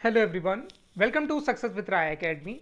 Hello everyone, welcome to success with Rai academy.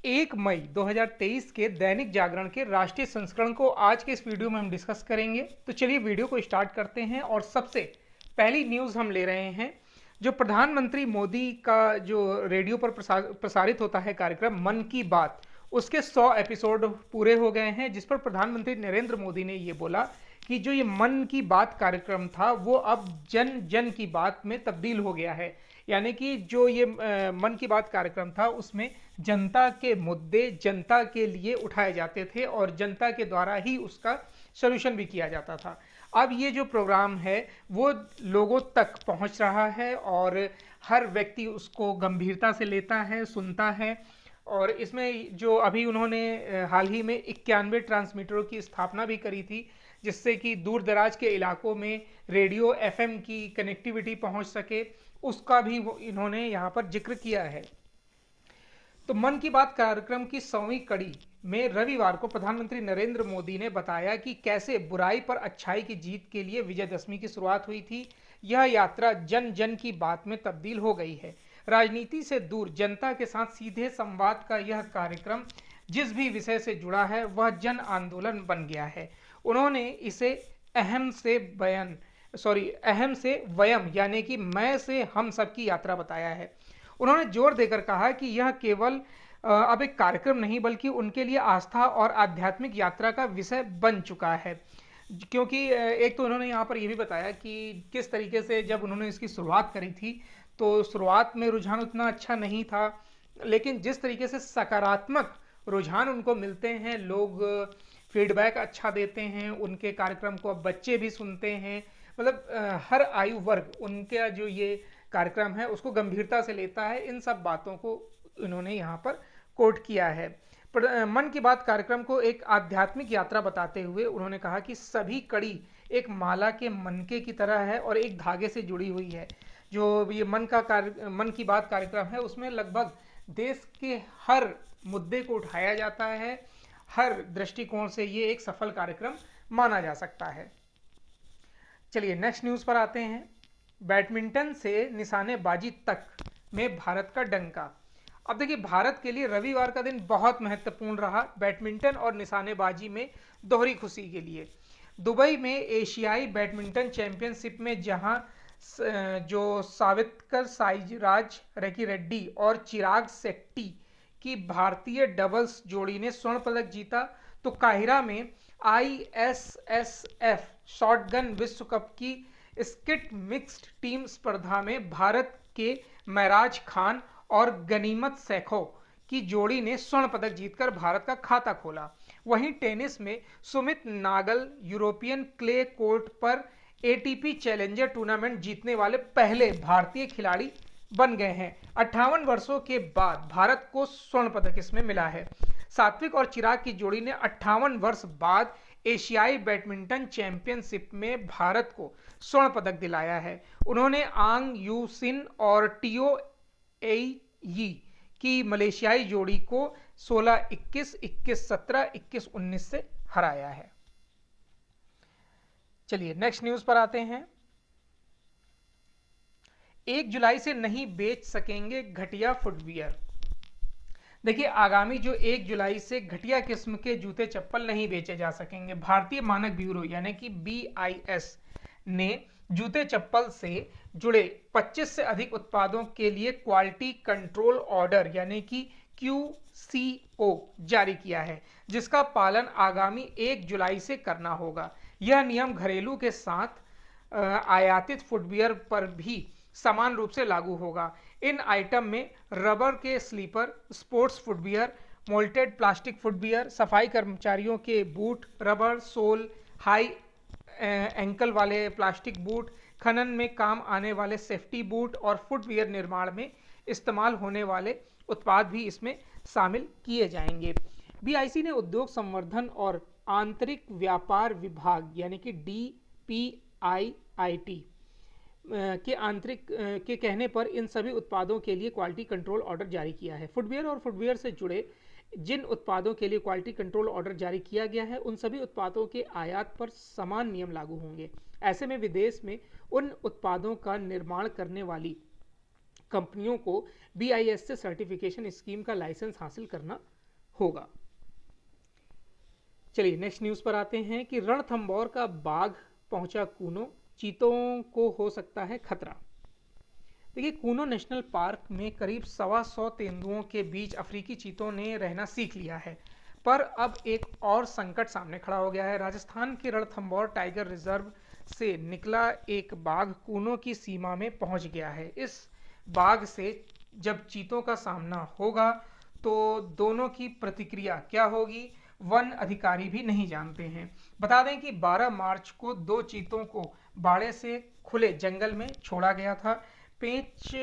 1 मई 2023 के दैनिक जागरण के राष्ट्रीय संस्करण को आज के इस वीडियो में हम डिस्कस करेंगे। तो चलिए वीडियो को स्टार्ट करते हैं और सबसे पहली न्यूज़ हम ले रहे हैं जो प्रधानमंत्री मोदी का जो रेडियो पर प्रसारित होता है कार्यक्रम मन की बात, उसके 100 एपिसोड पूरे हो गए हैं, जिस पर प्रधानमंत्री नरेंद्र मोदी ने ये बोला कि जो ये मन की बात कार्यक्रम था वो अब जन जन की बात में तब्दील हो गया है। यानी कि जो ये मन की बात कार्यक्रम था उसमें जनता के मुद्दे जनता के लिए उठाए जाते थे और जनता के द्वारा ही उसका सॉल्यूशन भी किया जाता था। अब ये जो प्रोग्राम है वो लोगों तक पहुंच रहा है और हर व्यक्ति उसको गंभीरता से लेता है, सुनता है। और इसमें जो अभी उन्होंने हाल ही में 91 ट्रांसमीटरों की स्थापना भी करी थी, जिससे कि दूर दराज के इलाकों में रेडियो एफएम की कनेक्टिविटी पहुंच सके, उसका भी इन्होंने यहाँ पर जिक्र किया है। तो मन की बात कार्यक्रम की 100वीं कड़ी में रविवार को प्रधानमंत्री नरेंद्र मोदी ने बताया कि कैसे बुराई पर अच्छाई की जीत के लिए विजयदशमी की शुरुआत हुई थी। यह यात्रा जन जन की बात में तब्दील हो गई है। राजनीति से दूर जनता के साथ सीधे संवाद का यह कार्यक्रम जिस भी विषय से जुड़ा है वह जन आंदोलन बन गया है। उन्होंने इसे अहम से वयम यानी कि मैं से हम सब की यात्रा बताया है। उन्होंने जोर देकर कहा कि यह केवल अब एक कार्यक्रम नहीं बल्कि उनके लिए आस्था और आध्यात्मिक यात्रा का विषय बन चुका है। क्योंकि एक तो उन्होंने यहाँ पर यह भी बताया कि किस तरीके से जब उन्होंने इसकी शुरुआत करी थी तो शुरुआत में रुझान उतना अच्छा नहीं था, लेकिन जिस तरीके से सकारात्मक रुझान उनको मिलते हैं, लोग फीडबैक अच्छा देते हैं, उनके कार्यक्रम को अब बच्चे भी सुनते हैं, मतलब हर आयु वर्ग उनका जो ये कार्यक्रम है उसको गंभीरता से लेता है। इन सब बातों को इन्होंने यहाँ पर कोट किया है। मन की बात कार्यक्रम को एक आध्यात्मिक यात्रा बताते हुए उन्होंने कहा कि सभी कड़ी एक माला के मनके की तरह है और एक धागे से जुड़ी हुई है। जो ये मन की बात कार्यक्रम है उसमें लगभग देश के हर मुद्दे को उठाया जाता है। हर दृष्टिकोण से ये एक सफल कार्यक्रम माना जा सकता है। चलिए नेक्स्ट न्यूज़ पर आते हैं। बैडमिंटन से निशानेबाजी तक में भारत का डंका। अब देखिए, भारत के लिए रविवार का दिन बहुत महत्वपूर्ण रहा बैडमिंटन और निशानेबाजी में दोहरी खुशी के लिए। दुबई में एशियाई बैडमिंटन चैंपियनशिप में जहां जो सावित्कर साईराज रेड्डी और चिराग शेट्टी की भारतीय डबल्स जोड़ी ने स्वर्ण पदक जीता, तो काहिरा में ISSF शॉटगन विश्व कप की स्किट मिक्स्ड टीम स्पर्धा में भारत के महराज खान और गनीमत सैखों की जोड़ी ने स्वर्ण पदक जीतकर भारत का खाता खोला। वहीं टेनिस में Sumit Nagal European clay court पर ATP चैलेंजर टूर्नामेंट जीतने वाले पहले भारतीय खिलाड़ी बन गए हैं। 58 वर्षों के बाद भारत को स्वर्ण पदक इसमें मिला है। सात्विक और चिराग की जोड़ी ने 58 वर्ष बाद एशियाई बैडमिंटन चैंपियनशिप में भारत को स्वर्ण पदक दिलाया है। उन्होंने आंग यू सिन और टियो एई की मलेशियाई जोड़ी को 16-21, 21-17, 21-19 से हराया है। चलिए नेक्स्ट न्यूज पर आते हैं। 1 जुलाई से नहीं बेच सकेंगे घटिया फुटवियर। देखिए, आगामी जो 1 जुलाई से घटिया किस्म के जूते चप्पल नहीं बेचे जा सकेंगे। भारतीय मानक ब्यूरो यानी कि BIS ने जूते चप्पल से जुड़े 25 से अधिक उत्पादों के लिए क्वालिटी कंट्रोल ऑर्डर यानी कि QCO जारी किया है, जिसका पालन आगामी 1 जुलाई से करना होगा। यह नियम घरेलू के साथ आयातित फुटवियर पर भी समान रूप से लागू होगा। इन आइटम में रबर के slipper, sports footwear, moulded plastic footwear, सफाई कर्मचारियों के boot, rubber sole, high ankle वाले प्लास्टिक बूट, खनन में काम आने वाले सेफ्टी बूट और फुटवियर निर्माण में इस्तेमाल होने वाले उत्पाद भी इसमें शामिल किए जाएंगे। BIC ने उद्योग संवर्धन और आंतरिक व्यापार विभाग यानी कि DPIIT के कहने पर इन सभी उत्पादों के लिए क्वालिटी कंट्रोल ऑर्डर जारी किया है। फुटवियर और फुटवियर से जुड़े जिन उत्पादों के लिए क्वालिटी कंट्रोल ऑर्डर जारी किया गया है उन सभी उत्पादों के आयात पर समान नियम लागू होंगे। ऐसे में विदेश में उन उत्पादों का निर्माण करने वाली कंपनियों को BIS से सर्टिफिकेशन स्कीम का लाइसेंस हासिल करना होगा। चलिए नेक्स्ट न्यूज़ पर आते हैं कि रणथंभौर का बाघ पहुंचा कूनो, चीतों को हो सकता है खतरा। देखिए, कूनो नेशनल पार्क में करीब 125 तेंदुओं के बीच अफ्रीकी चीतों ने रहना सीख लिया है, पर अब एक और संकट सामने खड़ा हो गया है। राजस्थान के रणथंभौर टाइगर रिजर्व से निकला एक बाघ कूनो की सीमा में पहुंच गया है। इस बाघ से जब चीतों का सामना होगा तो दोनों की प्रतिक्रिया क्या होगी, वन अधिकारी भी नहीं जानते हैं। बता दें कि 12 मार्च को 2 चीतों को बाड़े से खुले जंगल में छोड़ा गया था। पेंच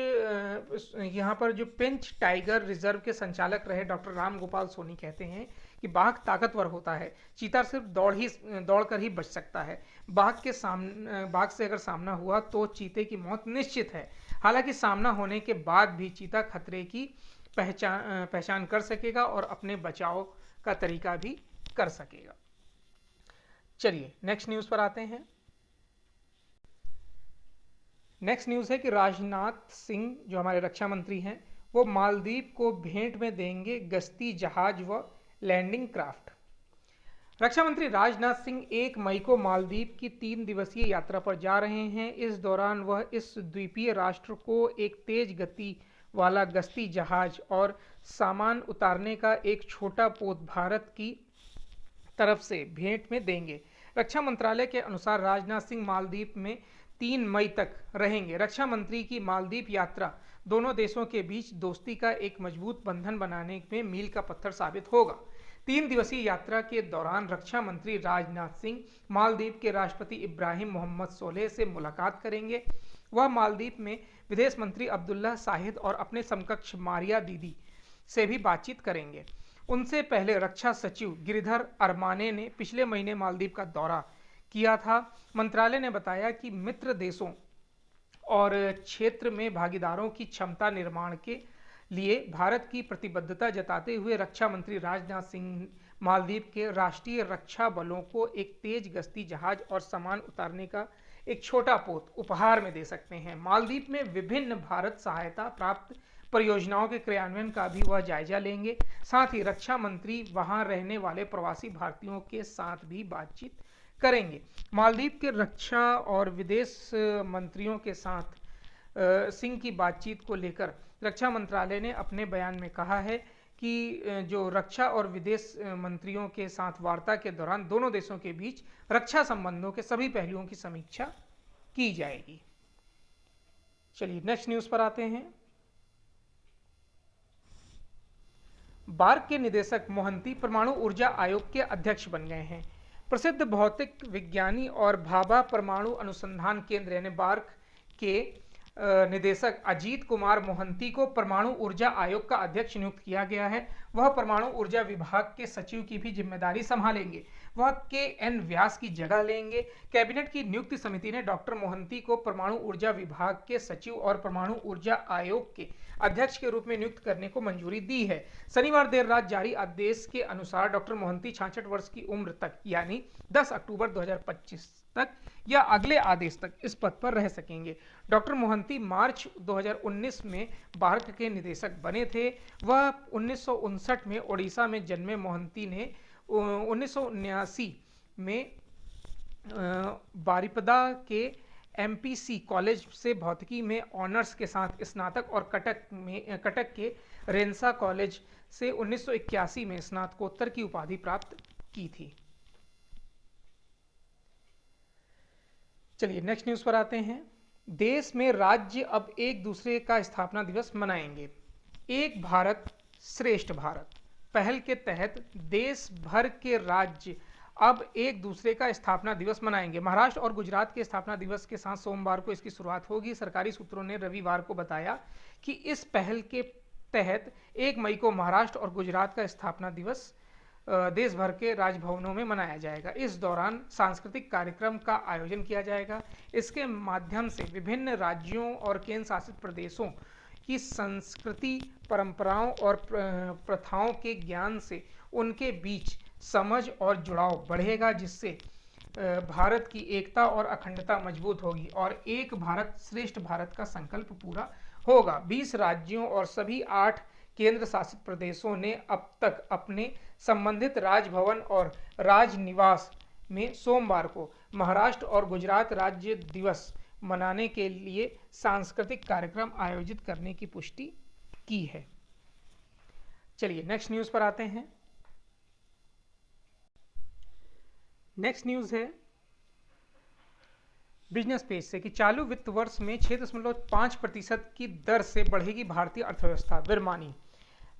यहाँ पर जो पेंच टाइगर रिजर्व के संचालक रहे डॉक्टर राम गोपाल सोनी कहते हैं कि बाघ ताकतवर होता है, चीता सिर्फ दौड़ कर ही बच सकता है। बाघ से अगर सामना हुआ तो चीते की मौत निश्चित है। हालांकि सामना होने के बाद भी चीता खतरे की पहचान कर सकेगा और अपने बचाव का तरीका भी कर सकेगा। चलिए नेक्स्ट न्यूज़ पर आते हैं। नेक्स्ट न्यूज़ है कि राजनाथ सिंह जो हमारे रक्षा मंत्री हैं, वो मालदीव को भेंट में देंगे गश्ती जहाज व लैंडिंग क्राफ्ट। रक्षा मंत्री राजनाथ सिंह 1 मई को मालदीव की 3 दिवसीय यात्रा पर जा रहे हैं। इस दौरान वह इस द्वीपीय राष्ट्र को एक तेज गति वाला गश्ती जहाज और सामान उतारने का एक छोटा पोत भारत की तरफ से भेंट में देंगे। रक्षा मंत्रालय के अनुसार राजनाथ सिंह मालदीव में 3 मई तक रहेंगे। रक्षा मंत्री की मालदीव यात्रा दोनों देशों के बीच दोस्ती का एक मजबूत बंधन बनाने में मील का पत्थर साबित होगा। 3 दिवसीय यात्रा के दौरान रक्षा मंत्री राजनाथ सिंह मालदीव के राष्ट्रपति इब्राहिम मोहम्मद सोलेह से मुलाकात करेंगे। वह मालदीव में विदेश मंत्री अब्दुल्ला शाहिद और अपने समकक्ष मारिया दीदी से भी बातचीत करेंगे। उनसे पहले रक्षा सचिव गिरिधर अरमाने ने पिछले महीने मालदीव का दौरा किया था। मंत्रालय ने बताया कि मित्र देशों और क्षेत्र में भागीदारों की क्षमता निर्माण के लिए भारत की प्रतिबद्धता जताते हुए रक्षा मंत्री राजनाथ सिंह मालदीव के राष्ट्रीय रक्षा बलों को एक तेज गश्ती जहाज और सामान उतारने का एक छोटा पोत उपहार में दे सकते हैं। मालदीव में विभिन्न भारत सहायता प्राप्त परियोजनाओं के क्रियान्वयन का भी वह जायजा लेंगे। साथ ही रक्षा मंत्री वहां रहने वाले प्रवासी भारतीयों के साथ भी बातचीत करेंगे। मालदीव के रक्षा और विदेश मंत्रियों के साथ सिंह की बातचीत को लेकर रक्षा मंत्रालय ने अपने बयान में कहा है कि जो रक्षा और विदेश मंत्रियों के साथ वार्ता के दौरान दोनों देशों के बीच रक्षा संबंधों के सभी पहलुओं की समीक्षा की जाएगी। चलिए नेक्स्ट न्यूज़ पर आते हैं। बार्क के निदेशक मोहंती परमाणु ऊर्जा आयोग के अध्यक्ष बन गए हैं। प्रसिद्ध भौतिक विज्ञानी और भाभा परमाणु अनुसंधान केंद्र यानी बार्क के निदेशक अजीत कुमार मोहंती को परमाणु ऊर्जा आयोग का अध्यक्ष नियुक्त किया गया है। वह परमाणु ऊर्जा विभाग के सचिव की भी जिम्मेदारी संभालेंगे। वह KN व्यास की जगह लेंगे। कैबिनेट की नियुक्ति समिति ने डॉक्टर मोहंती को परमाणु ऊर्जा विभाग के सचिव और परमाणु ऊर्जा आयोग के अध्यक्ष के रूप में नियुक्त करने को मंजूरी दी है। शनिवार देर रात जारी आदेश के अनुसार डॉक्टर मोहंती 66 वर्ष की उम्र तक यानी 10 अक्टूबर 2025 तक या अगले आदेश तक इस पद पर रह सकेंगे। डॉक्टर मोहंती मार्च 2019 में बार्क के निदेशक बने थे। वह 1959 में ओडिशा में जन्मे मोहंती ने 1979 में बारिपदा के MPC कॉलेज से भौतिकी में ऑनर्स के साथ स्नातक और कटक के रेंसा कॉलेज से 1981 में स्नातकोत्तर की उपाधि प्राप्त की थी। चलिए नेक्स्ट न्यूज़ पर आते हैं। देश में राज्य अब एक दूसरे का स्थापना दिवस मनाएंगे। एक भारत श्रेष्ठ भारत पहल के तहत देश भर के राज्य अब एक दूसरे का स्थापना दिवस मनाएंगे। महाराष्ट्र और गुजरात के स्थापना दिवस के साथ सोमवार को इसकी शुरुआत होगी। सरकारी सूत्रों ने रविवार को बताया कि इस पहल के तहत 1 मई को महाराष्ट्र और गुजरात का स्थापना दिवस देश भर के राजभवनों में मनाया जाएगा। इस दौरान सांस्कृतिक कार्यक्रम का आयोजन किया जाएगा। इसके माध्यम से विभिन्न राज्यों और केंद्र शासित प्रदेशों की संस्कृति, परंपराओं और प्रथाओं के ज्ञान से उनके बीच समझ और जुड़ाव बढ़ेगा, जिससे भारत की एकता और अखंडता मजबूत होगी और एक भारत श्रेष्ठ भारत का संकल्प पूरा होगा। 20 राज्यों और सभी 8 केंद्र शासित प्रदेशों ने अब तक अपने संबंधित राजभवन और राजनिवास में सोमवार को महाराष्ट्र और गुजरात राज्य दिवस मनाने के लिए सांस्कृतिक कार्यक्रम आयोजित करने की पुष्टि की है। चलिए नेक्स्ट न्यूज़ पर आते हैं। नेक्स्ट न्यूज़ है बिजनेस पेज से कि चालू वित्त वर्ष में 6.5% की दर से बढ़ेगी भारतीय अर्थव्यवस्था। विरमानी,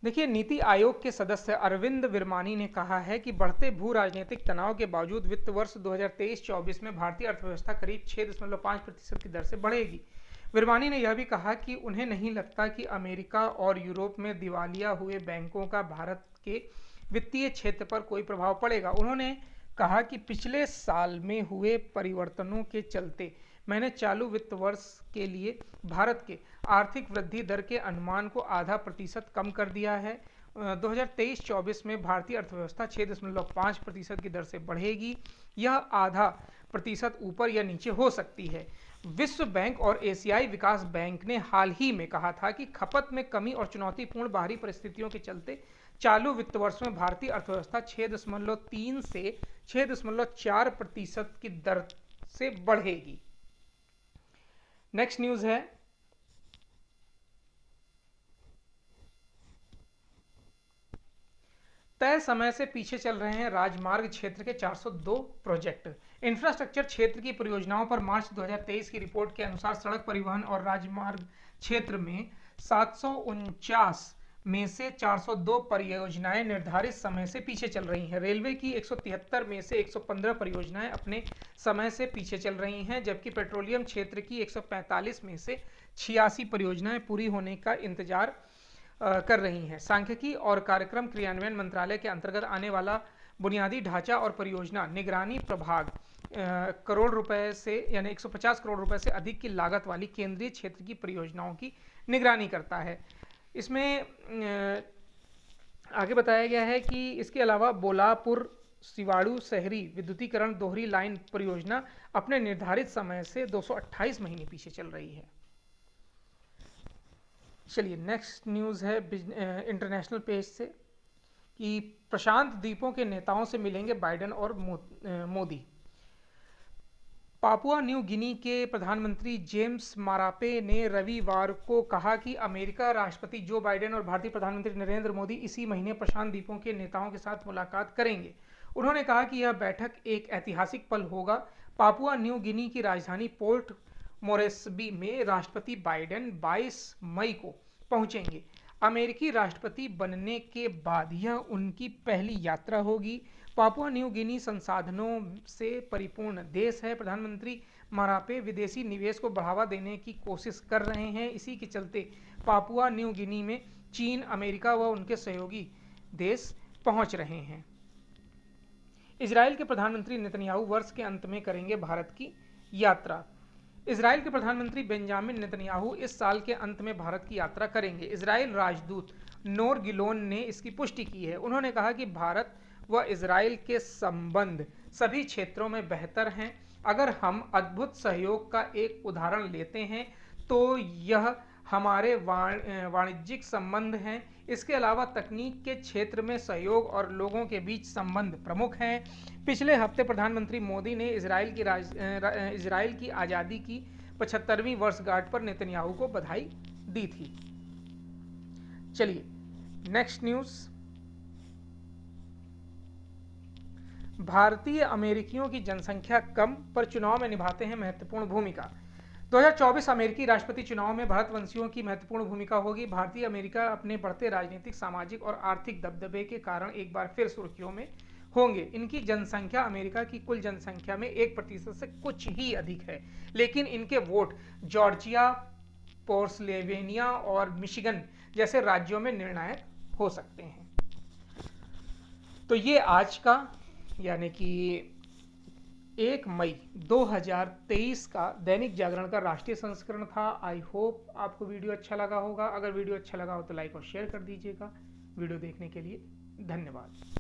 देखिए, नीति आयोग के सदस्य अरविंद विरमानी ने कहा है कि बढ़ते भू राजनीतिक तनाव के बावजूद वित्त वर्ष 2023-24 में भारतीय अर्थव्यवस्था करीब 6.5% की दर से बढ़ेगी। विरमानी ने यह भी कहा कि उन्हें नहीं लगता कि अमेरिका और यूरोप में दिवालिया हुए बैंकों का भारत के वित्तीय क्षेत्र पर कोई प्रभाव पड़ेगा। उन्होंने कहा कि पिछले साल में हुए परिवर्तनों के चलते मैंने चालू वित्त वर्ष के लिए भारत के आर्थिक वृद्धि दर के अनुमान को %0.5 कम कर दिया है। 2023-24 में भारतीय अर्थव्यवस्था 6.5% की दर से बढ़ेगी। यह %0.5 ऊपर या नीचे हो सकती है। विश्व बैंक और एशियाई विकास बैंक ने हाल ही में कहा था कि खपत में कमी और चुनौतीपूर्ण बाहरी परिस्थितियों के चलते चालू वित्त वर्ष में भारतीय अर्थव्यवस्था 6.3 से 6.4% की दर से बढ़ेगी। नेक्स्ट न्यूज़ है तय समय से पीछे चल रहे हैं राजमार्ग क्षेत्र के 402 प्रोजेक्ट। इंफ्रास्ट्रक्चर क्षेत्र की परियोजनाओं पर मार्च 2023 की रिपोर्ट के अनुसार सड़क परिवहन और राजमार्ग क्षेत्र में 749 में से 402 परियोजनाएं निर्धारित समय से पीछे चल रही हैं। रेलवे की 173 में से 115 परियोजनाएं अपने समय से पीछे चल रही हैं, जबकि पेट्रोलियम क्षेत्र की 145 में से 86 परियोजनाएं पूरी होने का इंतजार कर रही हैं। सांख्यिकी और कार्यक्रम क्रियान्वयन मंत्रालय के अंतर्गत आने वाला बुनियादी ढांचा और परियोजना निगरानी प्रभाग करोड़ रुपए से यानी 150 करोड़ रुपए से अधिक की लागत वाली केंद्रीय क्षेत्र की परियोजनाओं की निगरानी करता है। इसमें आगे बताया गया है कि इसके अलावा बोलापुर सिवाड़ू शहरी विद्युतीकरण दोहरी लाइन परियोजना अपने निर्धारित समय से 228 महीने पीछे चल रही है। चलिए नेक्स्ट न्यूज़ है इंटरनेशनल पेज से कि प्रशांत द्वीपों के नेताओं से मिलेंगे बाइडेन और मोदी। पापुआ न्यू गिनी के प्रधानमंत्री जेम्स मारापे ने रविवार को कहा कि अमेरिका राष्ट्रपति जो बाइडेन और भारतीय प्रधानमंत्री नरेंद्र मोदी इसी महीने प्रशांत द्वीपों के नेताओं के साथ मुलाकात करेंगे। उन्होंने कहा कि यह बैठक एक ऐतिहासिक पल होगा। पापुआ न्यू गिनी की राजधानी पोर्ट मोरेस्बी में राष्ट्रपति बाइडेन 22 मई को पहुंचेंगे। अमेरिकी राष्ट्रपति बनने के बाद यह उनकी पहली यात्रा होगी। पापुआ न्यू गिनी संसाधनों से परिपूर्ण देश है। प्रधानमंत्री मारापे विदेशी निवेश को बढ़ावा देने की कोशिश कर रहे हैं। इसी के चलते पापुआ न्यू गिनी में चीन, अमेरिका व उनके सहयोगी देश पहुंच रहे हैं। इजराइल के प्रधानमंत्री नेतन्याहू वर्ष के अंत में करेंगे भारत की यात्रा। इजराइल के प्रधानमंत्री बेंजामिन नेतन्याहू इस साल के अंत में भारत की यात्रा करेंगे। इजराइल राजदूत नोर गिलोन ने इसकी पुष्टि की है। उन्होंने कहा कि भारत व इजराइल के संबंध सभी क्षेत्रों में बेहतर हैं। अगर हम अद्भुत सहयोग का एक उदाहरण लेते हैं तो यह हमारे वाणिज्यिक संबंध हैं। इसके अलावा तकनीक के क्षेत्र में सहयोग और लोगों के बीच संबंध प्रमुख हैं। पिछले हफ्ते प्रधानमंत्री मोदी ने इजराइल की आज़ादी की 75वीं वर्षगांठ पर नेतन्याहू को बधाई दी थी। चलिए नेक्स्ट न्यूज़, भारतीय अमेरिकियों की जनसंख्या कम पर चुनाव में निभाते हैं महत्वपूर्ण भूमिका। 2024 अमेरिकी राष्ट्रपति चुनाव में भारतवंशियों की महत्वपूर्ण भूमिका होगी। भारतीय अमेरिका अपने बढ़ते राजनीतिक, सामाजिक और आर्थिक दबदबे के कारण एक बार फिर सुर्खियों में होंगे। इनकी जनसंख्या अमेरिका की कुल जनसंख्या में 1% से कुछ ही अधिक है, लेकिन इनके वोट जॉर्जिया, पेंसिल्वेनिया और मिशिगन जैसे राज्यों में निर्णायक हो सकते हैं। तो ये आज का यानी कि 1 मई 2023 का दैनिक जागरण का राष्ट्रीय संस्करण था। आई होप आपको वीडियो अच्छा लगा होगा। अगर वीडियो अच्छा लगा हो तो लाइक और शेयर कर दीजिएगा। वीडियो देखने के लिए धन्यवाद।